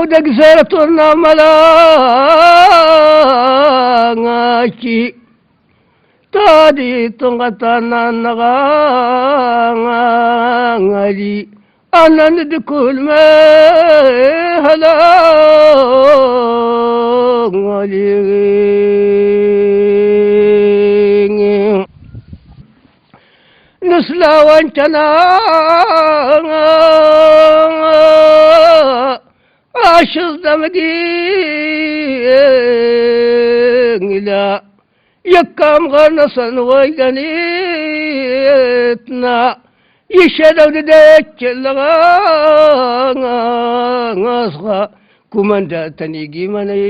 ودق سيرتنا ملاغاكي تادي تنغتنا نغاغالي أنا ندكل ما هلا نسلا وانتنا عاشق دمدي لا يكام غنصا ويغنيتنا يشدو ددك لغا كوماندا تنيجي مني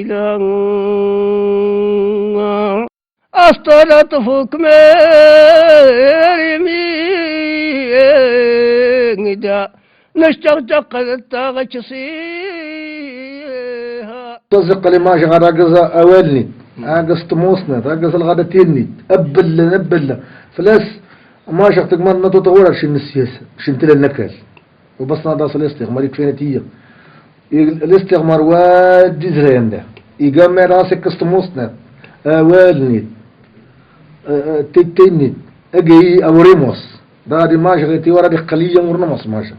لا أسطرت فوق مريمي دا نشتغتق التاغشصيها تزق لي ماشي غدا قزا أولني أقص تموسنا أقص الغدا تيني أبلا فلاس ماشي تقمن نتو تطور شن السياسة شن تل النكال وبس ناداس الاستغمار يكفينا تيجي الاستغمار واد جزرين ده يجمع راسك قسطموسنا أولني تيني أجي أوريموس ده دي ماشي غيتي ورا دي قلية ورنموس ماشي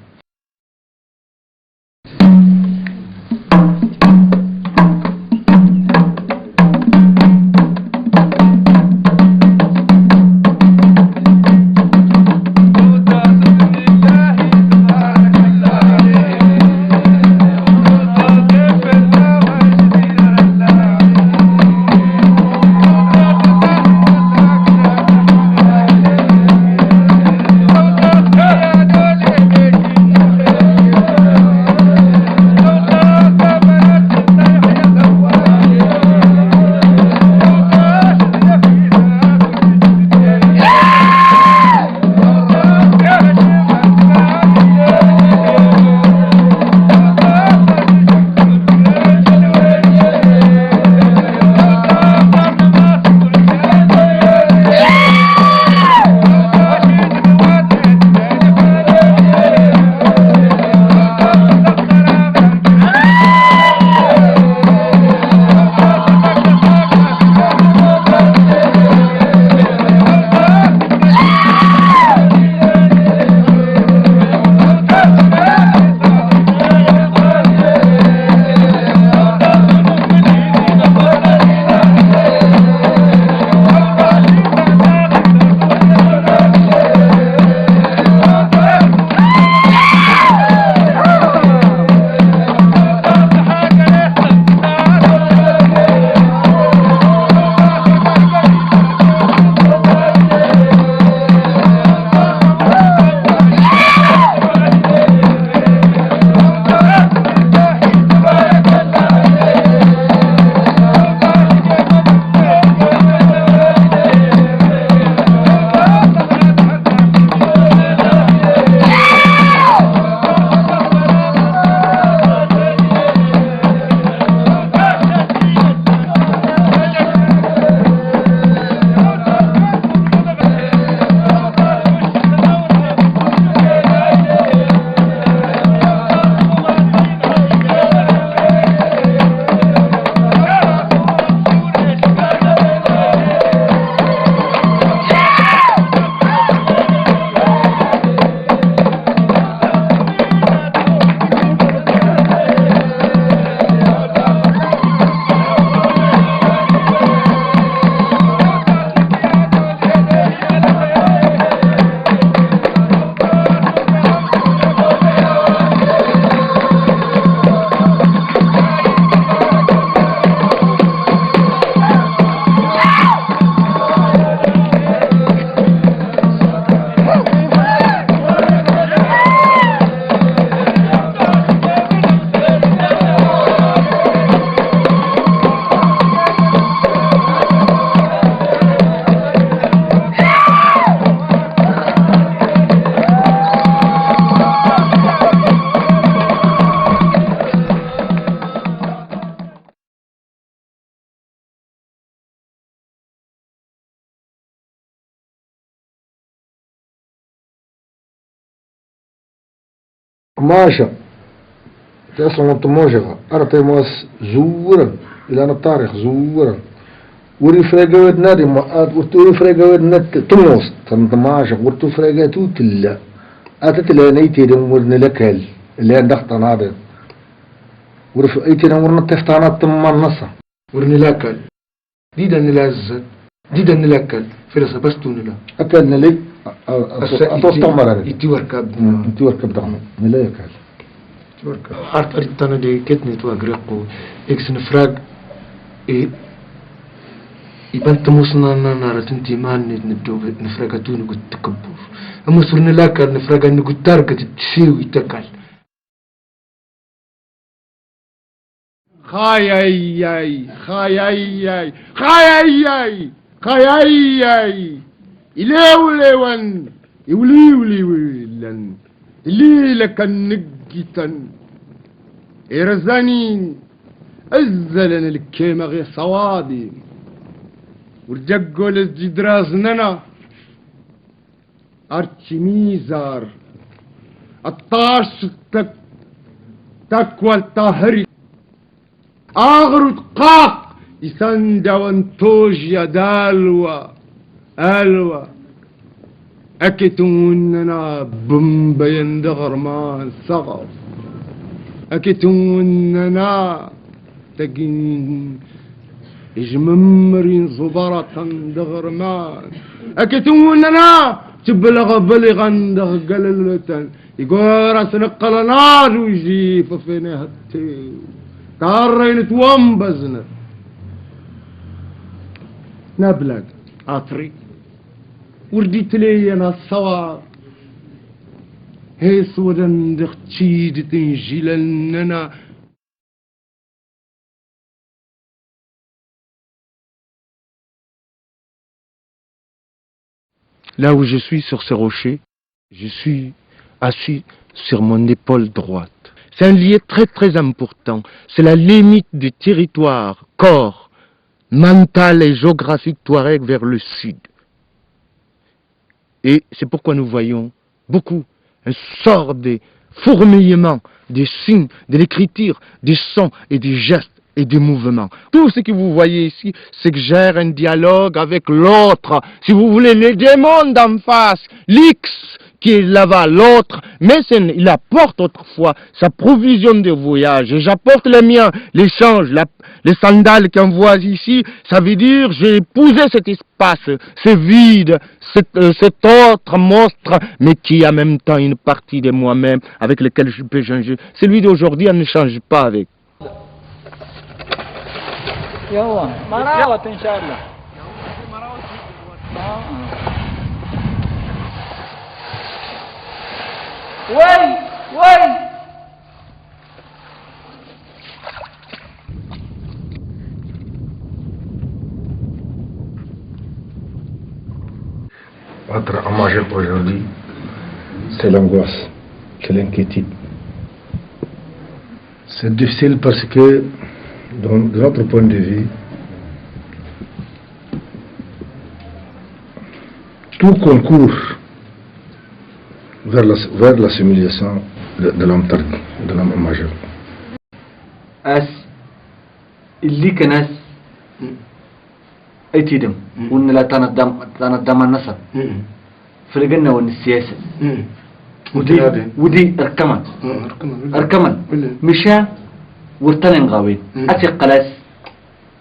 ماشا تأصلا تموجغة أرتي موس زورا إلى أنا التاريخ زورا وري فرقة ود نادي ورتوري فرقة ود نت تموس تنتماشق ورتو فرقة توتلا أتتلا نيتي دم ورن لكال اللي عندك هذا ورف أيتي دم ورن تفتانا تمان نصا ورن لكال ديدا نلازت ديدا نلكال فرصة بس تونلا أكلنا لي أتوستمر يتي وركب أنت وركب دعنا ملا يكال عارف أريتنا دي كتني تواجرقو إكس نفرق يبان تموسنا نارا تنتي مان ندو نفرقة توني قد تكبر أما سرنا لكال نفرقة نقول تاركة تسيوي تكال خاياي خاياي خاياي خاياي إليوليون يوليوليولن اللي لك النقيتن إرزانين أزلن الكيمة غير صوادي ورجقوا للجدرازننا أرشميزار الطاش تكوى الطاهري أغرد قاق يسندا وانتوج يا دالوا ألوا أكتوننا بمبين دغرمان صغف أكتوننا تقين إجممرين زبرة دغرمان أكتوننا تبلغ بلغا دغ قللة يقول سنقل نار ويجيف في نهتي كارين تومبزنا نبلغ عطري ورديت لي انا الصواب هيس ودن دختشيد تنجيلننا Là où je suis sur ces rochers, je suis assis sur mon épaule droite. C'est un lieu très très important. C'est la limite du territoire, corps, mental et géographique touareg vers le sud. Et c'est pourquoi nous voyons beaucoup un sort de fourmillement, des signes, de l'écriture, des sons et des gestes et des mouvements. Tout ce que vous voyez ici, c'est que j'ai un dialogue avec l'autre. Si vous voulez, les démons d'en face, l'X qui est là-bas, l'autre, mais il apporte autrefois sa provision de voyage. Et j'apporte les miens, l'échange, les sandales qu'on voit ici, ça veut dire j'ai épousé cet espace, ce vide, cet autre monstre, mais qui a en même temps une partie de moi-même avec lequel je peux changer. Celui d'aujourd'hui, on ne change pas avec. يلا مراوة إن شاء الله وي وي Votre à manger aujourd'hui, c'est l'angoisse, c'est l'inquiétude. C'est difficile parce que, de notre point de vue, tout concourt vers l'assimilation de l'homme tardi, de l'homme majeur. أس اللي كناس أيتيدم وإن لا تنظم النصر في الجنة وإن السياسة ودي أركمان مشى ورتنين غاوين أتي قلاس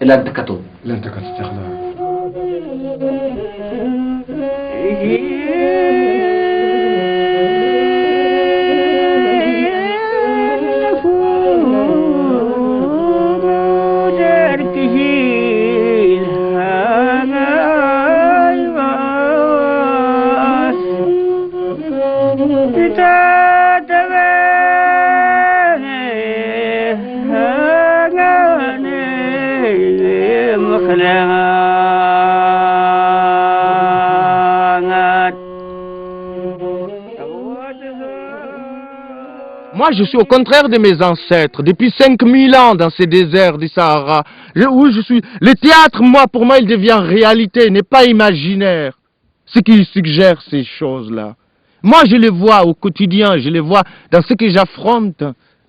إلى أن تكتب Moi, je suis au contraire de mes ancêtres, depuis 5000 ans dans ces déserts du Sahara, où je suis. Le théâtre, pour moi, il devient réalité, il n'est pas imaginaire. Ce qui suggère ces choses-là. Moi, je les vois au quotidien, je les vois dans ce que j'affronte.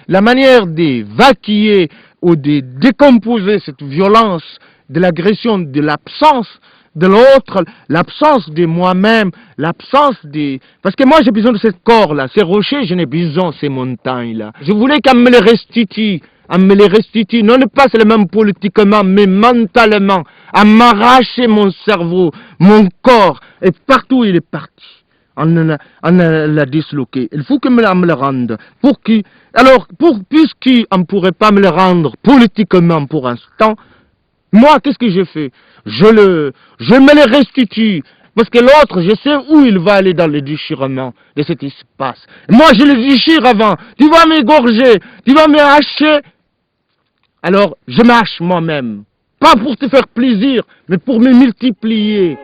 la manière d'évacuer ou de décomposer cette violence de l'agression, de l'absence de l'autre, l'absence de moi-même, l'absence de... Parce que moi j'ai besoin de ce corps-là, ces rochers, je n'ai besoin de ces montagnes-là. Je voulais qu'on me les restitue, non pas seulement politiquement, mais mentalement, à m'arracher mon cerveau, mon corps, et partout il est parti. On l'a disloqué. Il faut que me le rende. Puisqu'on ne pourrait pas me le rendre politiquement pour l'instant, moi, qu'est-ce que je fais? Je me le restitue. Parce que l'autre, je sais où il va aller dans le déchirement de cet espace. Moi, je le déchire avant. Tu vas m'égorger, tu vas me hacher. Alors, je m'hache moi-même. Pas pour te faire plaisir, mais pour me multiplier.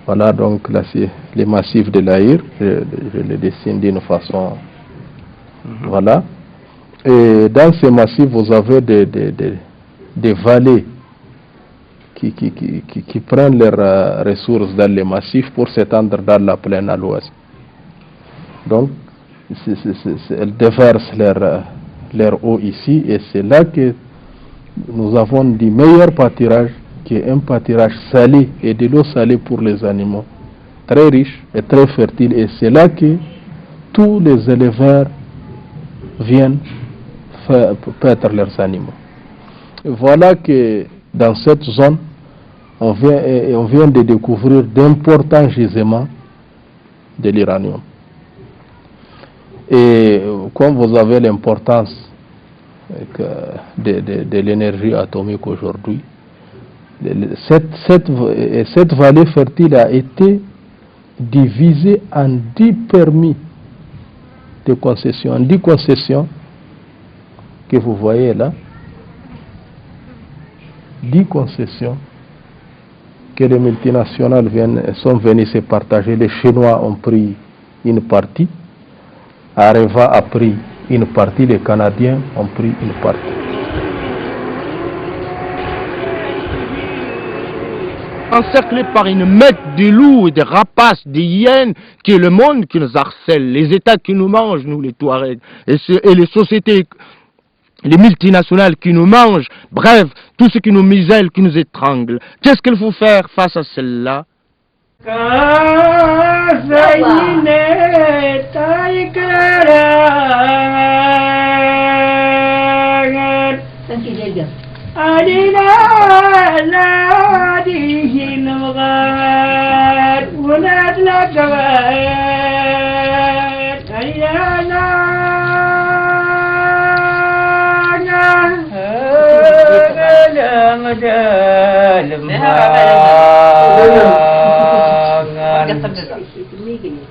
Voilà donc là c'est les massifs de l'Aïr, je les dessine d'une façon, voilà. Et dans ces massifs vous avez des vallées qui prennent leurs ressources dans les massifs pour s'étendre dans la plaine à l'ouest. Donc elles déversent leur eau ici et c'est là que nous avons du meilleur pâturage, qui est un pâturage salé et de l'eau salée pour les animaux, très riche et très fertile, et c'est là que tous les éleveurs viennent paître leurs animaux. Et voilà que dans cette zone, on vient de découvrir d'importants gisements de l'uranium. Et comme vous avez l'importance de l'énergie atomique aujourd'hui, cette vallée fertile a été divisée en 10 permis de concession, en 10 concessions que vous voyez là, 10 concessions que les multinationales sont venues se partager. Les Chinois ont pris une partie, Areva a pris une partie, les Canadiens ont pris une partie. Encerclés par une meute de loups et de rapaces, de hyènes, qui est le monde qui nous harcèle, les États qui nous mangent, nous les Touaregs, et les sociétés, les multinationales qui nous mangent, bref, tout ce qui nous misèle, qui nous étrangle. Qu'est-ce qu'il faut faire face à celle-là?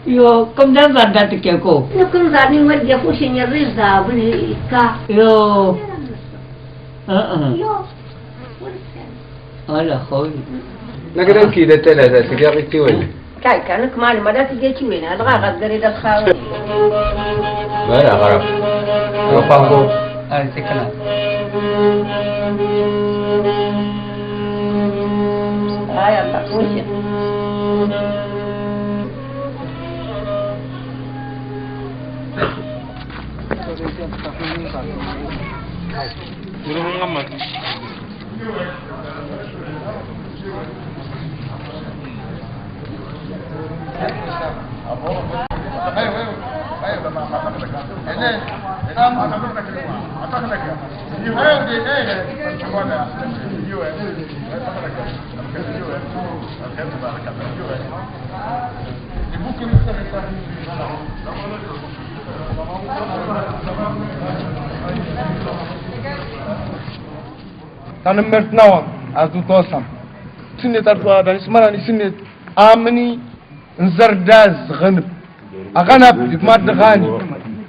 Yo, comme dans la date qui est quoi? Yo, comme ça, nous me disons que c'est une réserve, Yo. Yo. Voilà, oui. نقدر كده ثلاثة تقابلتي ولا؟ كاي كانك مال ما تجي وين هذا غير قريد الخاوي لا غرب. رفاقو. هاي سكنا. هاي الله وش أنا مرتناون أتوتوسم سنة أربعة اسمها سنة آمني نزرداز غنب أغنب تجمع غاني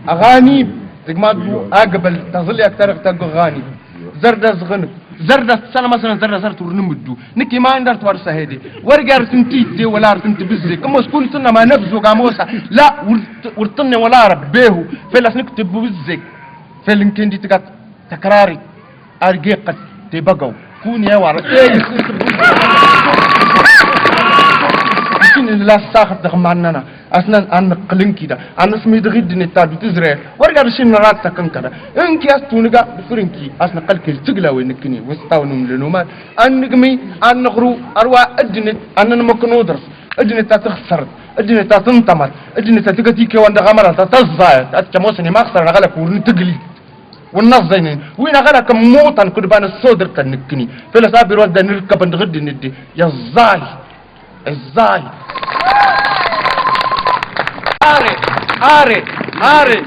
أغاني تجمع أقبل تظل أكثر غاني زرداز غنب زرداز سنة مثلا زرداز تورنمدو نكي ما عندك تورسه هذه ورجع رتنتي ولا رتنت بزي كم سكون سنة ما نبزو قاموسا لا ورتني ولا ربيه فلاس نكتب بزي فلنكين دي تكراري أرجع قد تبقوا كوني يا ورا لكن لا ساخت دغماننا اصلا ان قلن كده انا سمي دغيد نتابي تزرع ورجع بشين رات تكن كده انكي استونغا فرنكي اصلا قلك تغلا وينكني وستاونم لنوما انغمي انغرو اروا ادنت انن مكنودر ادنت تخسر ادنت تنتمر ادنت تغتي كي وند غمر تتزايد اتموسني ما خسر غلك ورن تغلي والناس زينين وين غلك موتن كد بان الصدر تنكني فلا صابر ود نركب ندغد ندي يا زاي الزاي هاري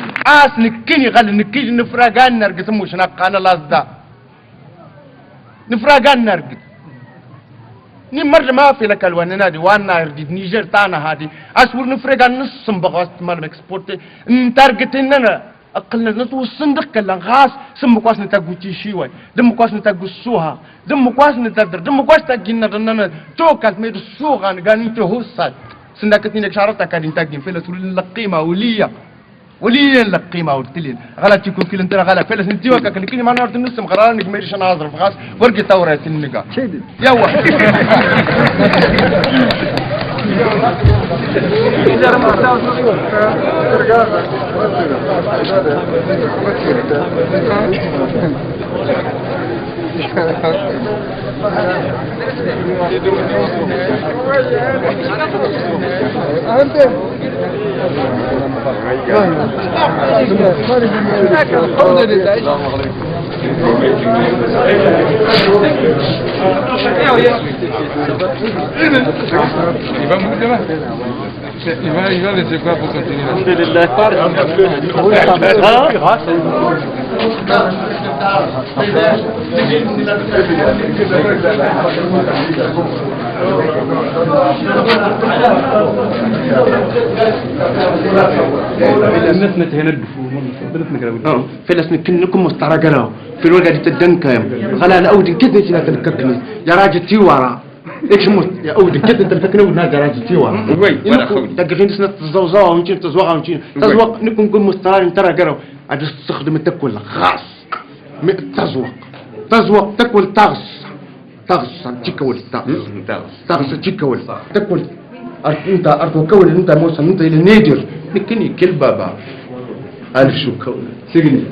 نكني غل نكني نفرقان نرقص مش نقانا لازدا نفرقان نرقص نمر ما في لك الوان نادي وانا رديد نيجر تانا هادي اسور نفرقان نصم بغاست مال اكسبورت نتارجت اننا اقلنا نتو الصندق كلا غاس سم كواس نتاغوتي شيوي دم كواس نتاغسوها دم كواس نتدر دم كواس تاجينا دننا توكات ميد السوغان غاني تو هوسات سندكتني لك شعرتها كادين تاجين فيلا سول القيمه وليا القيمه ورتلين غلط يكون كل انت غلط فيلا سنتي وكا كني ما نورت نسم قرار انك ميرش انا اضرب خاص ورقي تورات النقا يوا Il va laisser quoi pour continuer فلسنا كنكم مسترجلوا في الوقت تدنكم غلا الاودي كذا سنه تلككني يا راجل تيوارا ايش مت يا اودي كذا تلككني ونا يا راجل تيوارا وي ولا خولي تقفين سنه تزوزوا ونجي تزوقوا ونجي تزوق نكون مسترجل ترجلوا عاد تستخدم تاكل خاص تزوق تاكل تغص تكول تغص تكول تاكل انت ارتو كول انت موسى انت الى نيدر لكني كل بابا ألف شكر سجني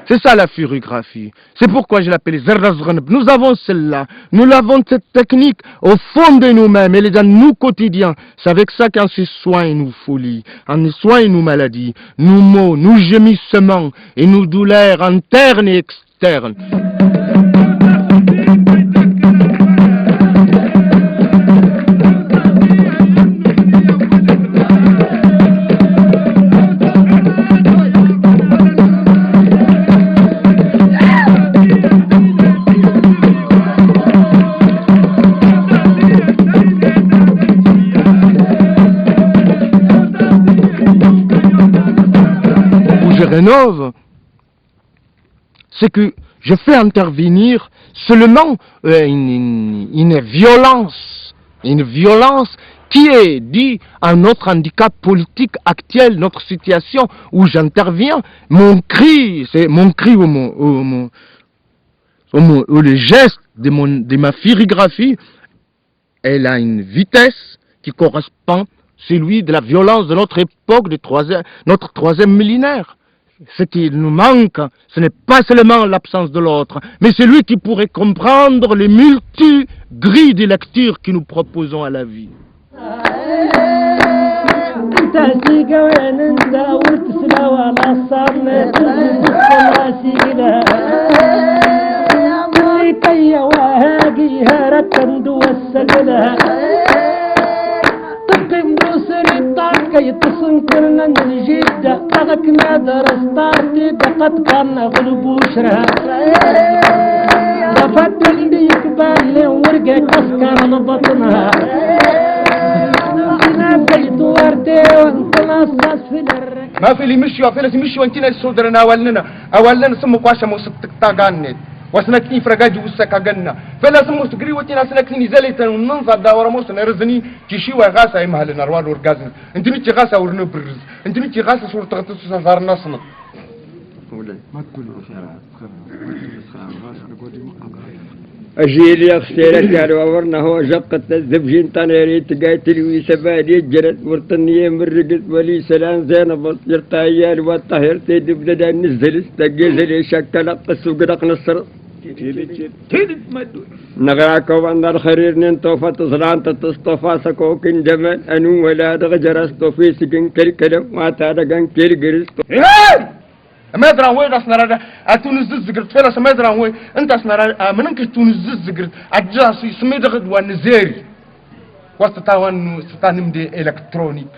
C'est ça la furigraphie. C'est pourquoi je l'appelle Zerrazghanb. Nous avons celle-là. Nous l'avons cette technique au fond de nous-mêmes. Elle est dans nous quotidiens. C'est avec ça qu'on se soigne nos folies, on soigne nos maladies, nos maux, nos gémissements et nos douleurs internes et externes. Rénove, c'est que je fais intervenir seulement une violence qui est due à notre handicap politique actuel, notre situation où j'interviens. Mon cri, c'est mon cri ou le geste de ma furigraphie, elle a une vitesse qui correspond à celui de la violence de notre époque, notre troisième millénaire. Ce qui nous manque, ce n'est pas seulement l'absence de l'autre, mais c'est lui qui pourrait comprendre les multi-grilles de lecture que nous proposons à la vie. كي تصنكرنا من جدة طغك ما درس طارتي دقت كان غلب وشرها رفت اللي يكبر لي ورقة تسكر لبطنها أنا بيت وردي وانت نصص في الرك ما في اللي مشي وفي اللي مشي وانتنا الصدرنا أولنا سمو قاشا موسطك تاقانت وسنكني فرقاجي وسكا جنة فلا سمو تقري وتينا سنكني زليت وننظر داورة موس نرزني تشي وغاسة يمهل نرواد ورقازن انت نتي غاسة ورنبرز انت نتي غاسة صورة تغطس صار نصنا ما تقول أجيل يا خسيرة قالوا ورنا هو جقت الزبجين تنيري تقاتل ويسبالي جرت ورطنية من رقت ولي سلام زينب يرتايال والطهر تيدب لدى نزل تقيزل شكل قص وقرق نصر نغراك وان الخرير ننطوفة تصلان تتصطفى سكوكين جمال أنو ولا دغجرس توفي سكين كالكلم واتارقان كالقرس ما ادري وين اسنرا اتونز زغرت فلاس ما ادري وين انت اسنرا منك تونز زغرت اجاسي سميدغد ونزيري وستاوان ستانم دي الكترونيك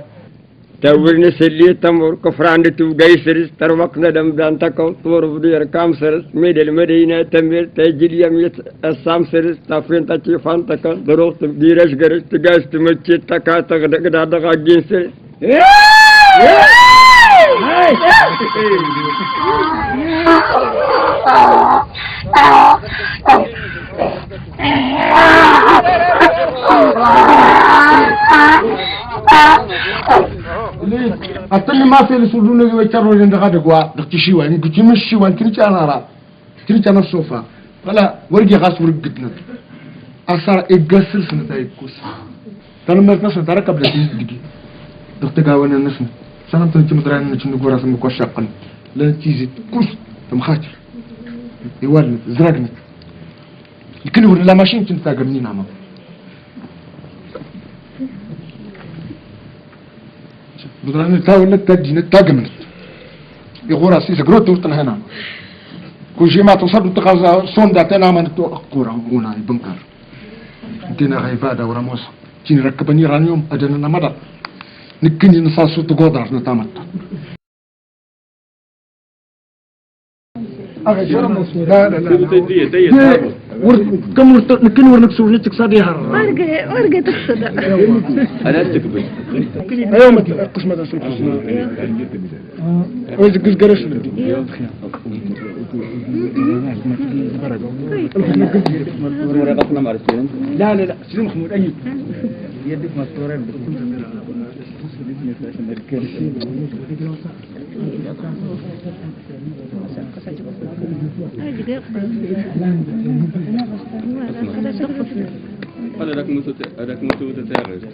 تاورني سلي تمر كفران توغايسرس تروقنا دم دانتكو طور بدير كامسرس ميدل مدينه تمر تجيل يميت السامسرس تافين تشيفان تك دروخ ديرش غرس تغاس تمچي تكا تغدغدا دغا جينسر أتني ما في السودان اللي يشروا عند غدا قوا دكتشيوا إنك تمشيوا إنك نجارا تريجانا الصوفا فلا ورجع غاس ورجتنا أصار إجسل سنة تايكوس ترى ما تنسى ترى قبل تيجي دكتجاوانا نسنا سنة تنتي مدران نجنو قرا سمو كوشاقن لا تيجي كوس تمخاتر يوالد زرقنا يمكن ولا ماشين تنتاجرني نعم بدران تاول تاجي نتاجمن يغورا سي سغروت ورتنا هنا كل شيء ما تصد تغزا سوندا تنا من تو قورا هنا بنكر دينا غيفادا وراموس تين ركبني رانيوم ادنا نمدا نكني نساسو تغودر نتامت لا لا لا كم نكن ورنك سوي تقصد يا هر ورقة تقصد أنا أتقبل أيوة مثل قسمة أصل قسمة وإذا قز قرش لا لا لا سيدنا محمود أيوب يدك مستورين هذاك موتو تتاغز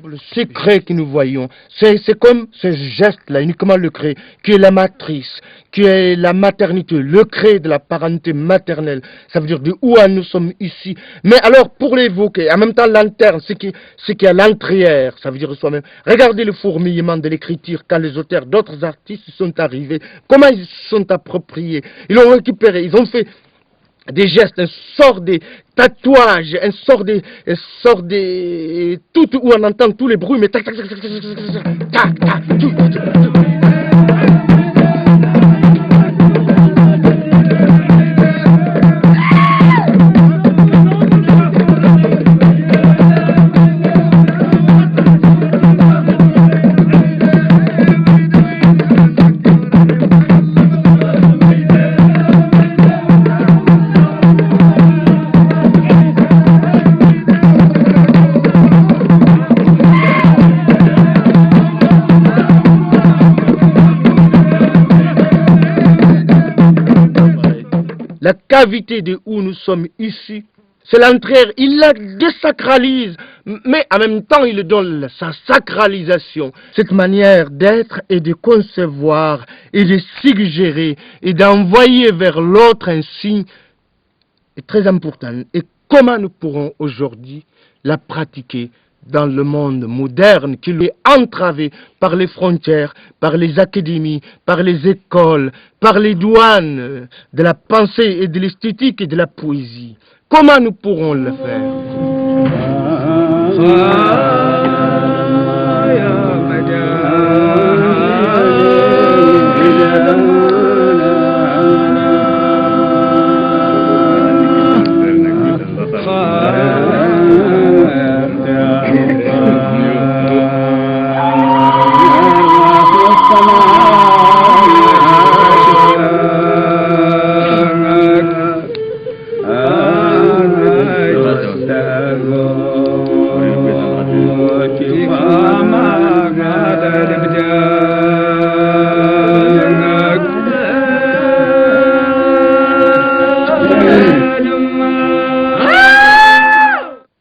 Le secret que nous voyons, c'est comme ce geste-là, uniquement le cré, qui est la matrice, qui est la maternité, le cré de la parenté maternelle. Ça veut dire de où nous sommes ici. Mais alors, pour l'évoquer, en même temps l'interne, ce qui est à l'entrière, ça veut dire soi-même. Regardez le fourmillement de l'écriture quand les auteurs d'autres artistes sont arrivés. Comment ils se sont appropriés. Ils ont récupéré, ils ont fait des gestes, un sort de tatouage, un sort de tout où on entend tous les bruits, mais tac tac tac tac tac tac tac tac. cavité de où nous sommes ici, c'est l'entrée, il la désacralise, mais en même temps il donne sa sacralisation. Cette manière d'être et de concevoir et de suggérer et d'envoyer vers l'autre un signe est très importante. Et comment nous pourrons aujourd'hui la pratiquer dans le monde moderne qui lui est entravé par les frontières, par les académies, par les écoles, par les douanes de la pensée et de l'esthétique et de la poésie? Comment nous pourrons le faire?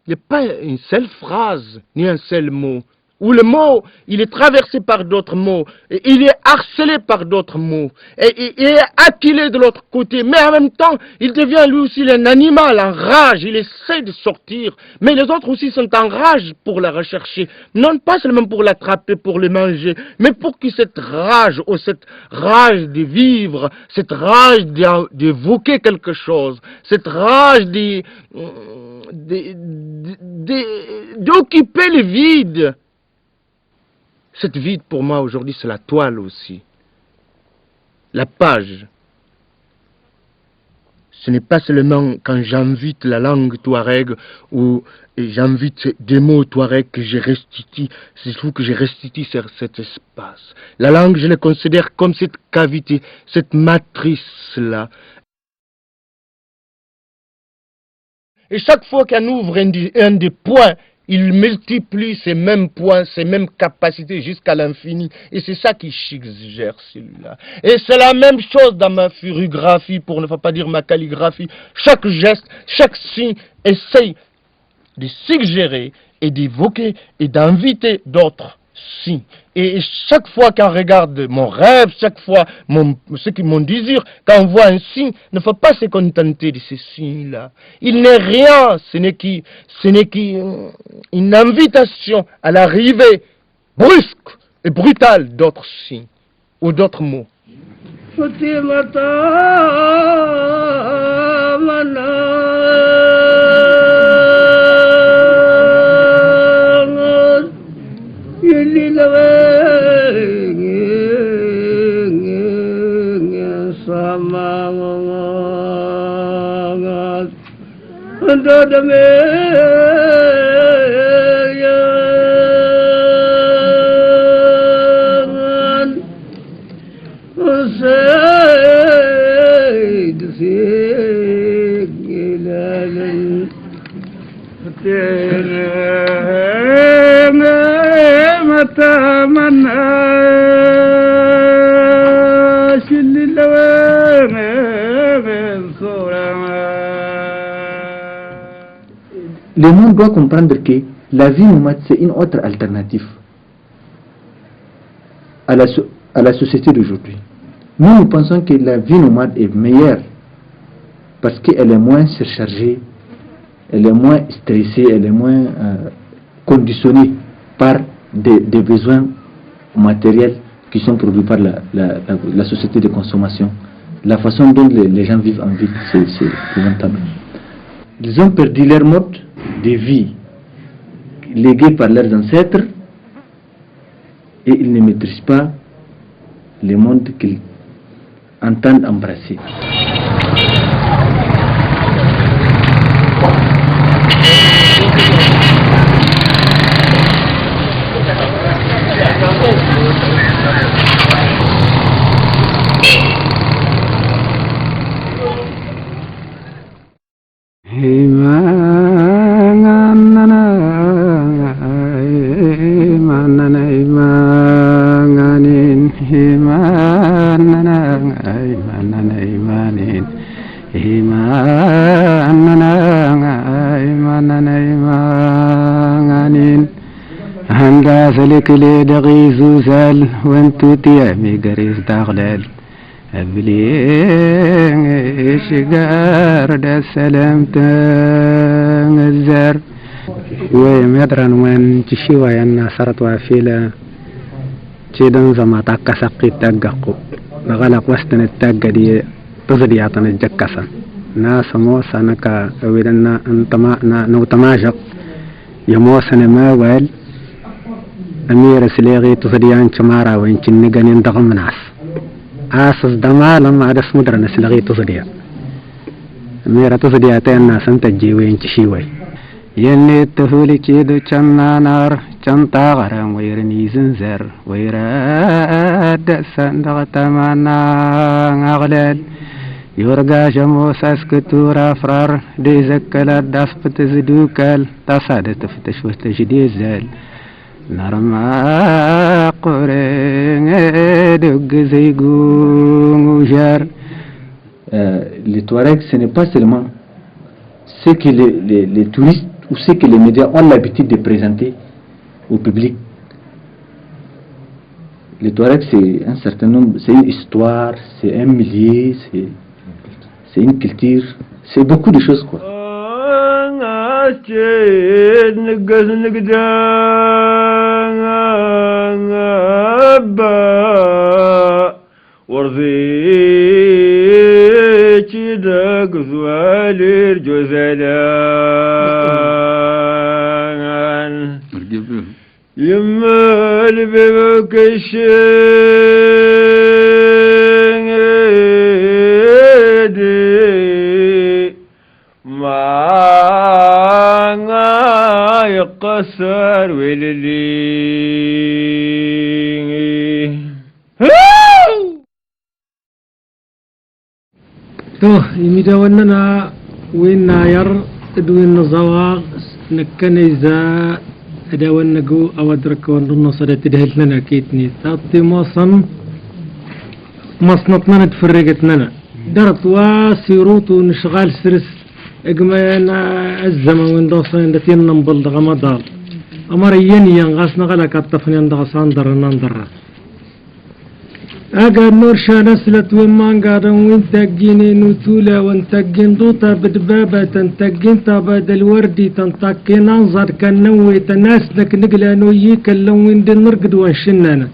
Il n'y a pas une seule phrase, ni un seul mot, où le mot, il est traversé par d'autres mots, et il est harcelé par d'autres mots, et il est acculé de l'autre côté, mais en même temps, il devient lui aussi un animal en rage, il essaie de sortir, mais les autres aussi sont en rage pour la rechercher, non pas seulement pour l'attraper, pour le manger, mais pour que cette rage, ou cette rage de vivre, cette rage d'évoquer quelque chose, cette rage d'occuper le vide. Cette vide, pour moi, aujourd'hui, c'est la toile aussi. La page. Ce n'est pas seulement quand j'invite la langue touareg ou j'invite des mots touareg que je restitue, c'est surtout que je restitue cet espace. La langue, je la considère comme cette cavité, cette matrice-là. Et chaque fois qu'on ouvre un des points, il multiplie ces mêmes points, ces mêmes capacités jusqu'à l'infini. Et c'est ça qui suggère celui-là. Et c'est la même chose dans ma furugraphie, pour ne pas dire ma calligraphie. Chaque geste, chaque signe essaye de suggérer et d'évoquer et d'inviter d'autres signes. Et chaque fois qu'on regarde mon rêve, chaque fois mon désir, quand on voit un signe, ne faut pas se contenter de ces signes-là. Il n'est rien, ce n'est qu'une invitation à l'arrivée brusque et brutale d'autres signes ou d'autres mots. Le monde doit comprendre que la vie nomade, c'est une autre alternative à la société d'aujourd'hui. Nous pensons que la vie nomade est meilleure parce qu'elle est moins surchargée, elle est moins stressée, elle est moins conditionnée par des besoins matériels qui sont produits par la société de consommation. La façon dont les gens vivent en ville, c'est épouvantable. Ils ont perdu leur mode de vie légué par leurs ancêtres et ils ne maîtrisent pas le monde qu'ils entendent embrasser. غازلك لي دغي زوزال وانتو تيامي قريز داغلال أبلي شجار دا سلام تنزر ومدرن وين تشيوا ينا صارت وافيلا تشيدن زما تاكا سقي تاقاقو نغلق وستن التاقا دي تزري عطن الجكسا ناس موسى نكا ويدنا نوتماجق يموسى نماوال أمير سليغي تزريان شمارا وين تنقن يندغم ناس آسس دمالم عدس مدرن سليغي تزريا أمير تزريا تين ناس انتجي وين تشيوي يلي تفولي كيدو چنا نار چنتا غرام ويرني زنزر ويرا دسان دغتمانا غلال يورغا جموس اسكتور افرار دي زكالات دافت زدوكال تصاد تفتش وتجدي زال نرما قرين دوغ زيغو مجار. Les Touaregs, ce n'est pas seulement ce que les touristes ou ce que les médias ont l'habitude de présenter au public. Les Touaregs, c'est un certain nombre, c'est une histoire, c'est un milieu, c'est une culture, c'est beaucoup de choses quoi. دق ذوالي الجزلان يما البيبك الشيدي ما يقصر وللي يمداولنا وين ناير ادوين زواغ نكنيزا اداولنقو او ادرك وندن صدت دهلنا كيتني تاطي موصن مصنطنا تفرقتنا درت واسيروت ونشغال سرس اقمانا الزمن وندوصن دتين نمبل غمضال امر ينيا غاسنا غلا كطفني ندغسان درنا أجر نور شانسلت ومان قارن وين تجيني نوتولا وين تجين دوتا بدبابة تنتجين تباد الوردي تنتقين أنظر كنوي تناسنك نقلا نويك اللون دي نرقد وانشنانا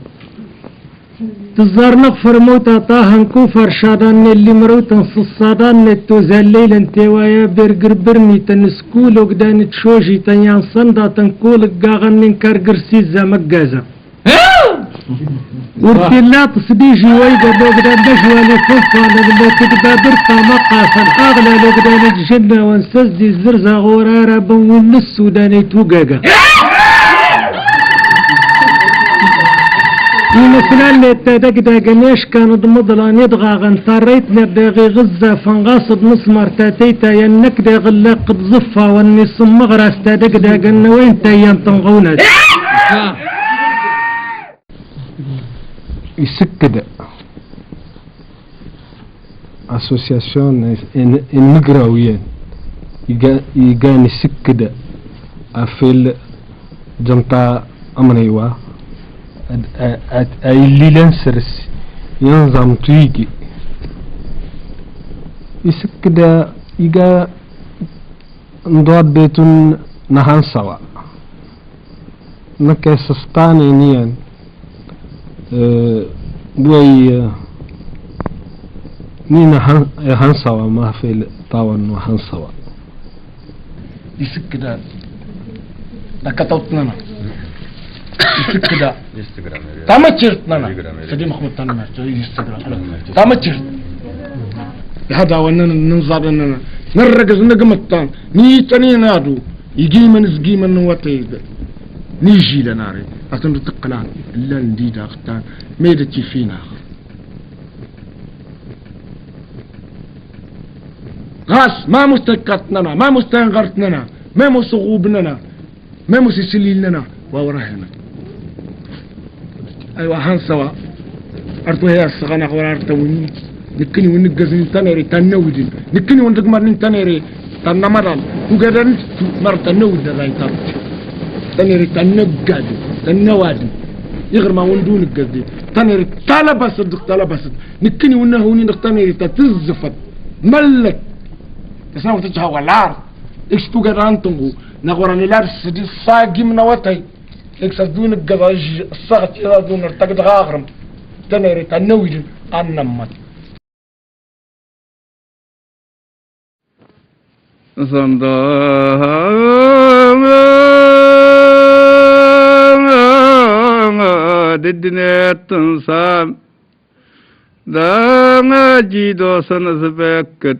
تزار نغفر موتا طاهن كوفر شادان اللي مروتن صصادان نتوزاليل انتوايا برقر برمي تنسكول وقدان تشوجي تنيان صندا تنكول قاغن من كارقرسيزا مقازا ورتلا تصديجي ويدا لوقدا بجوى لفوفا لما تقدا برتا مقاسا اغلى لوقدا نتجنى ونسزدي الزرزة غورارا بون السوداني توقاقا مثلا اللي تدقدا قنيش كان ضمضلا ندغا غنطريت نرداغي غزة فنغاصب نصمر تاتيتا ينكدا غلا قد زفا واني صمغراس تدقدا قنا وين تايان تنغونا يسكد اسوسياسيون النقراويين يقان يسكد افيل جنطا امريوا اللي لنسرس ينظم تويجي يسكد يقا ندوات بيتون نهان سوا نكا سستاني نيان بوي نينا هنسوا ما في طاون وهنسوا يسكدا لكتوتنا يسكدا تامتشرتنا سدي محمود تنمر يسكدا تامتشرت هذا وانا ننظر اننا نركز نقمتان نيتني نادو يجي من زقي من وطيب نيجي لناري أتن تقلان إلا نديدا أختان ميدتي فينا غاس ما مستكتنا ما مستنغرتنا ما مصغوبنا ما مسسليلنا ووراهنا أيوة هنسوا أرتوه يا السغانا غورار تويني نكني ونقزن تنيري تنودين نكني ونقمرن تنيري تنمرال وقدرن مرت تنود رايتاب تنيري تنقاد تنواد يغير ما وندون القدي تنيري تلبست نكني ونهوني نقتنيري تتزفت ملك تساوي تجها والعار ايش توقع رانتنغو نغوراني لارس دي صاقي من وطي ايش دون القضاج الصغت يرادون ارتقد غاغرم تنيري تنويد النمت ددنا تنصام دا جيدو سنزبكت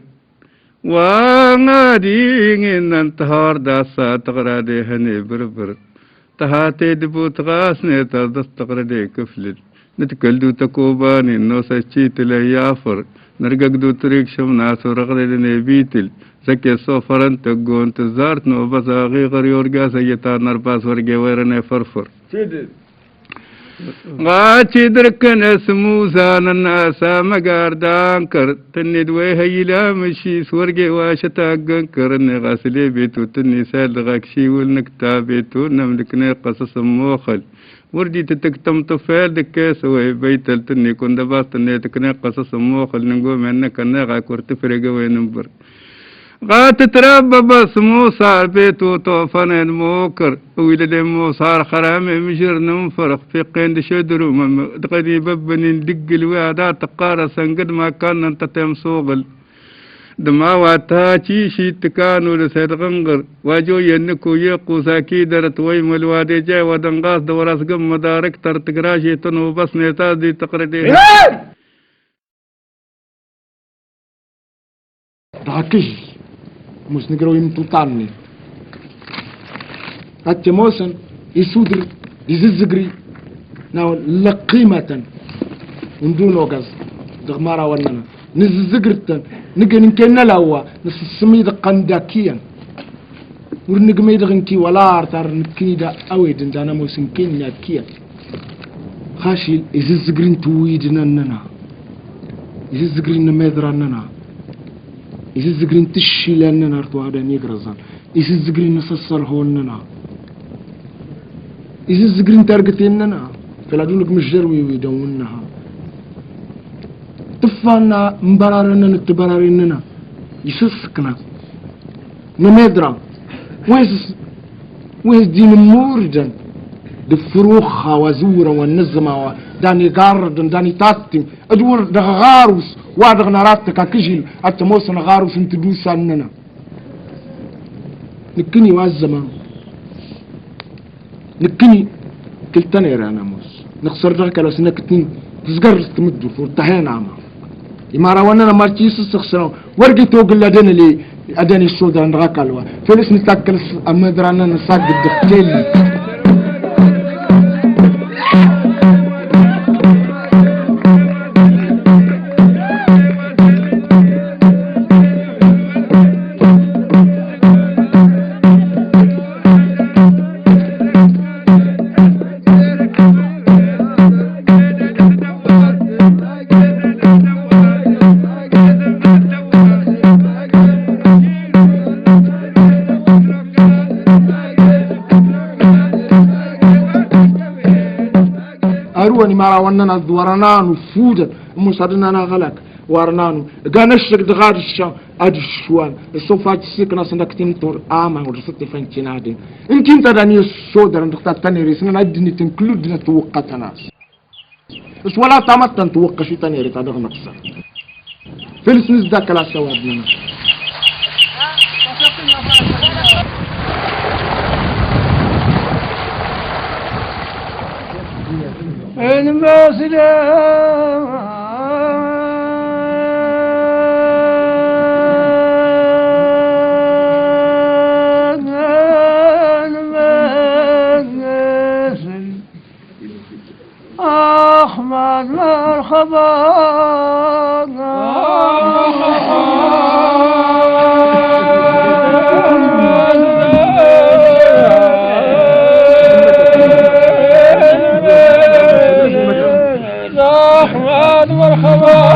وانا دين ان تهار داسا تقرادي هني بربر تهاتي دبو تغاسني تدستقردي كفلت نتكلدو تكوباني نوسا تشيت يافر نرقدو طريق شمناس ورغدي بيتل زكي صوفرن تقون تزارت نو بساغي غريور قاسا يتا نرباس ورقي ويرني فرفر غاتي دركن اسمو زان الناس مقار دانكر تني دوي لا مشي سورقي واشتا قنكر اني غاسلي بيتو تني سال غاكشي والنكتا بيتو نملكني قصص موخل وردي تتكتم طفال دكاس وي بيتل تني كون دباس تني تكني قصص موخل نقوم انك انا غاكور تفرق وين نمبر غات تربى بس مو صار بيتو طوفان الموكر ولد مو صار خرامي مجر ننفرق في قيند شدرو دقني ببني ندق الوعدات تقارس قد ما كان انت تمسوغل دما واتاتي شي تكانو لسيد غنغر واجو ينكو يقو ساكي درت ويم الوادي جاي ودنغاس دوراس قم مدارك ترتقراشي تنو بس نيتاز دي تقردي راكش مش نقرأ يمتو طاني حتى موسن يسودر يززقري ناو لقيمة ندون وقز دغمارا وننا نززقرتن نقن نكينا لهوا نس السميد قنداكيا ورنقمي دغنكي ولا ارتار نكني دا اويدن دانا موسن كينا كيا خاشي يززقرين تويدنا ننا يززقرين نميدرا يززقرين تشي لأننا ارتو هذا نيقرزان يززقرين نسسر هوننا يززقرين تارقتيننا فلادونك مجروي ويدونها تفانا مبرارنا نتبرارنا يسسكنا نميدرا ويس دين موردن دفروخها وزورا والنزمة داني قاردن داني تاتم ادور دغاروس وادغ ناراتك كجل حتى موسن غاروس انت دوسا اننا نكني والزمان نكني كلتنا رانا موس نخسر ذاك لو سنكتين تزقر تمدو فورتهين عما يمارا وانا مارتيس سخسرون ورقي توقل لدينا لي اداني السودا نغاك الوا فلس نتاكل امدرانا نساق الدختيل مارا وننا ورنانو فودا مصادنا غلق ورنانو غانشك دغاد الشام اد الشوان الصوفات سيكنا سندكتين تور اما ورستي فانتينادين انت انت داني السودر انت تاني ريسنا ادني تنكلود توقتنا بس ولا تمتن توقشي تاني ريت ادغ نقصا فلس نزدك لا سوادنا الماسلة أحمد مرحبا مرحبا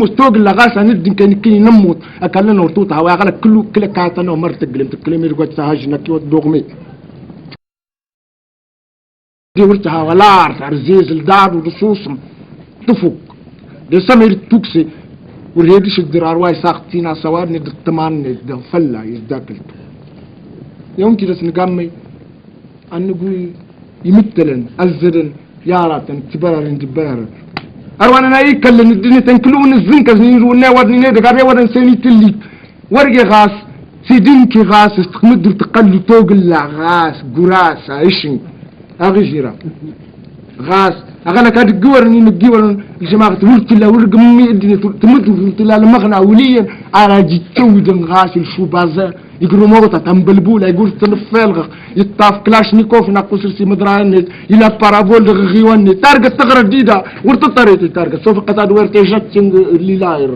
مستوق اللغاس ندن كان كي نموت أكلنا ورطوطها وأغلى كل كاتنا ومرت تكلم يقول تهاجنا كي ودوغمي دي ورتها ولا عرف عرزيز الدار ودصوصم تفوق دي سمير توكسي وريدش الدرار واي ساقتينا سوار ند التمان ند فلا يزداكلتو يوم كده سنقامي أنقول يمثلن أزدن ياراتن تبررن تبررن أروانا أنا يكلن الدنيا تنكلون الزنكز نيرونا ودني دقاري ودن سيني تلي ورقي غاس سيدينكي غاس استقمدر تقلو توق الله غاس قراس عيشن أغجرا غاس أغانا كاد قورني نقورن الجماعة تولت الله ورقمي الدنيا تمد ولت الله المغنى وليا أراجي تودن غاس الشوبازا يقولوا موتا تنبلبولا يقول تنفلغ يطاف كلاشنيكوف ناقوس رسي مدرايني إلى بارابول غيواني تارجت تغرى جديدة ورتطريتي تارجت سوف قطع دويرتي جاتشن اللي لاير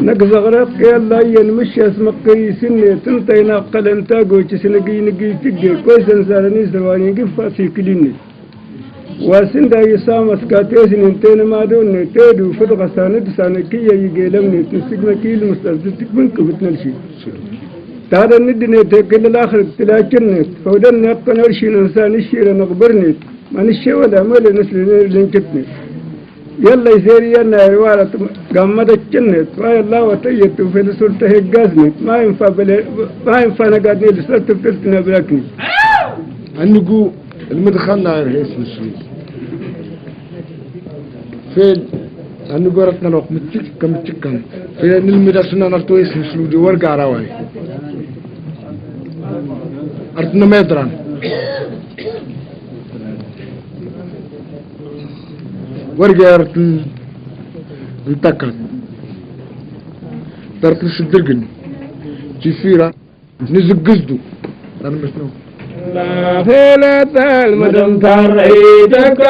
نقز غرق يلا ينمشي اسمك سنة تنتين قلن تاقو تسنقي نقي تقي كويس انساني سواني قفا في كليني واسندا يسام اسكاتيسن انتين ما دون تيدو فتغ ساند سانكية يقيلمني تنسقنا كيل مستلزتك منك بتنلشي تادا ندني تقل الاخر تلاكنت فودن نبقى نرشي الانسان الشير نقبرني ما نشي ولا مالي نسل لنكتني يلا يصير يلا روارة قامت الجنة ما يلا وتيت في السلطة هجازني ما ينفع نقعدني السلطة بتلتنا بلاكني أنقو المدخلنا رئيس السويس فين أنقو رتنا نوق متشكم فين المدرسنا نرتويس مسلودي ورقع رواي أرتنا ميدران ورقة انتكرت تركش الدرقن تفيرة نزق قزدو أنا مسنو لا فيلة المدن تريدك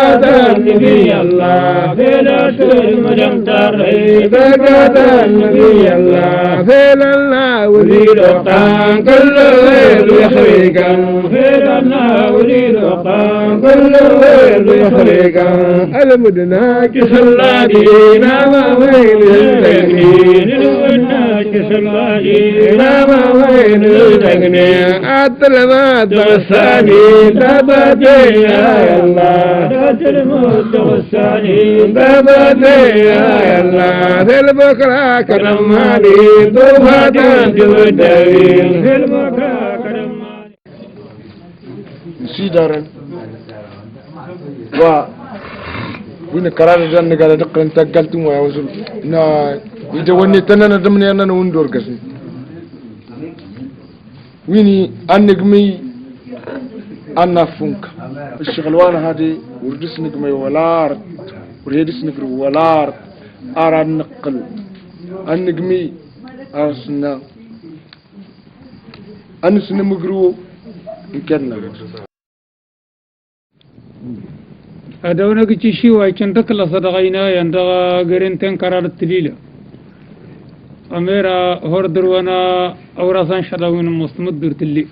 النبي الله فيلة المدن تريدك النبي الله فيل الله وليد وقان كل ويل يخريقا فيل الله وليد وقان كل ويل يخريقا المدناك سلادين ما ويل الدقنين المدناك سلادين ما ويل الدقنين أتلمات والثاني تبدي يا الله الموت والثاني تبدي يا الله في البكرة كرماني طوفة جودين في البكرة كرماني سيدارا وين قرار جن قال دقن تقلتم يا وزن نا إذا وني تننا دمني أنا وندور قسم ويني النجمي أنا فونك الشغلوان هذه وردس نجمي ولار وريدس نجري ولار أرى النقل النجمي أرسنا أنا سنمجرو يكنا أدونا كتشي وايشنتك لصدقينا يندغا غرينتين قرار التليلة أميرا هردر وانا أوراسان شراوين مستمدر تلي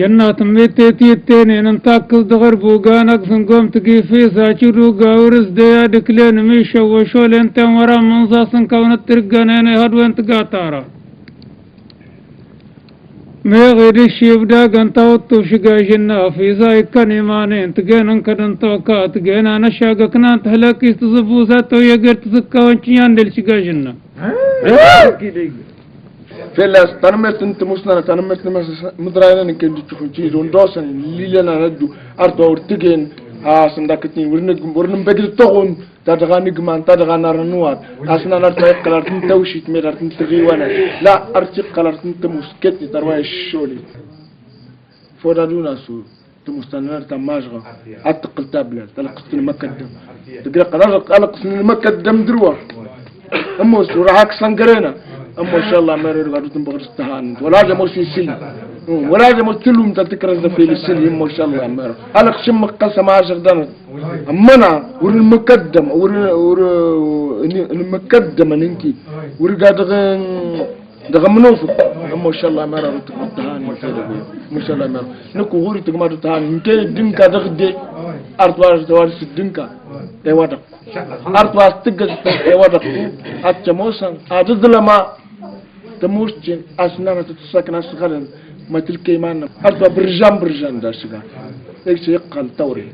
ينا تميتي تيتين انتاكل دغر بوغانك سنقوم تقيفي ساچرو غاورس ديا دكلين ميشا وشول انتين ورا منزاسن كونت ترقانين هدو انت قاتارا مي غير الشيبدا قنطاوتو شقاجنا في زايكن ايمانين تقين كدن توكا تقين انا شاقكنا تهلاكي تزبوزاتو يقر تزكا وانشيان دل شقاجنا فلاس تنمت انت مسنا تنمت مدراينا نكن تشوفون شيء دون دوسن ليلنا ندو أرض ورتجين سندكتين ورنم بقول تغون تدغاني جمان تدغانا رنوات أصلا نرتاح كلارتين توشيت ميرتين تغيوانا لا أرتق كلارتين تمسكتي ترواي الشولي فودا دونا سو تمستنر تماجغة أتقل تابلة تلقص المكدم تقرأ قرار قلقص المكدم دروح أمو سورعك سنقرينا أمو إن شاء الله ما يريد قدوتن بغرستهان ولا جمو سيسل ولا جمو تلوم تتكرز في السل أمو إن شاء الله ما يريد ألق شمك قسم عاشر دانا أمنا ور المكدم ور المكدم ننكي ور قادغن دغ منوفق أمو إن شاء الله ما يريد تهاني إن شاء الله ما يريد نكو هوري تقمادو تهاني نتي دنكا دغدي أرطوار توارس الدنكا يوادق أرطوار تقل يوادق أتموسن أتظلما تموشين أسنانا تتساكن أسغلن ما تلك إيماننا أرطوار برجان دا سغا إيش يقال توري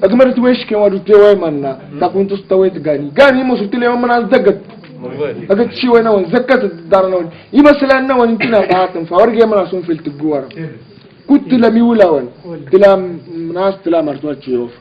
أجمرت ويشكي ودوتي منا تكون تستويت غاني مو سوتي لما من زقت أجت شي وين وين زكت دارنا وين يمثل أننا وين كنا بعاتم فورجي منا سون في التجوار كنت لمي ولا وين تلام ناس تلام مرتوى تشيوف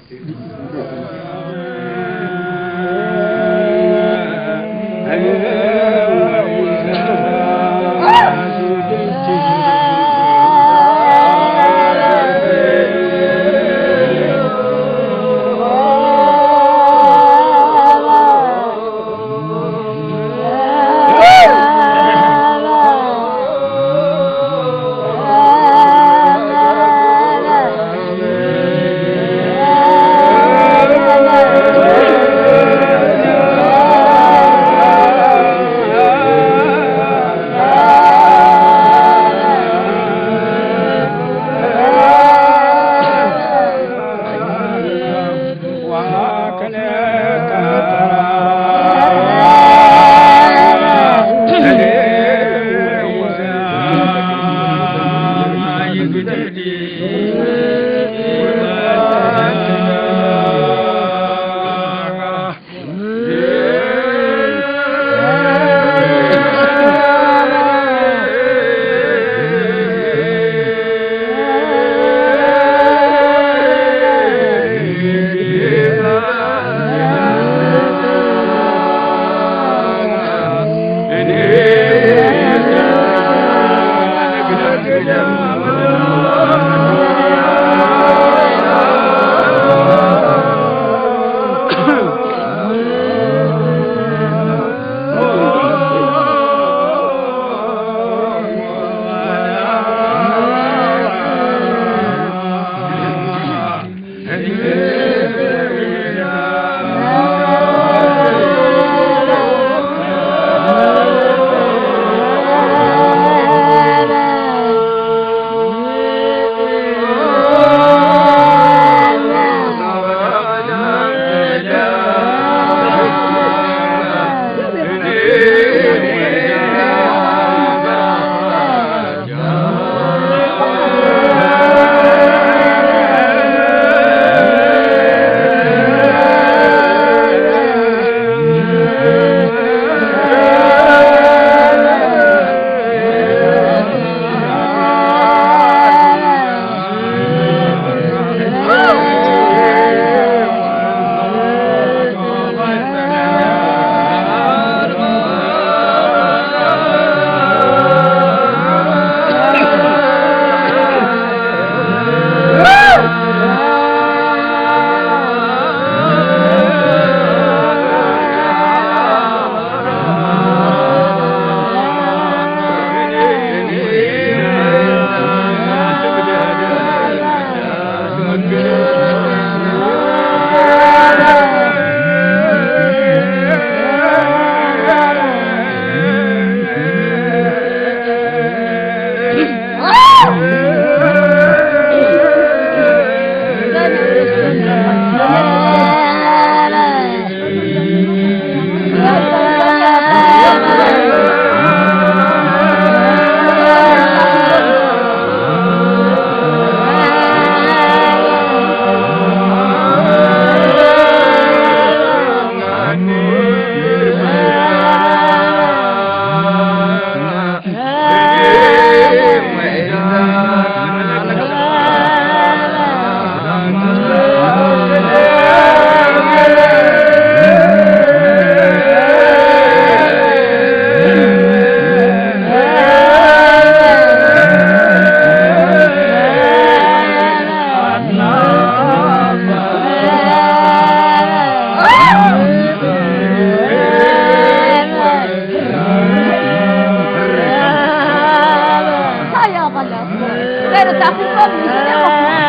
غير تاخذ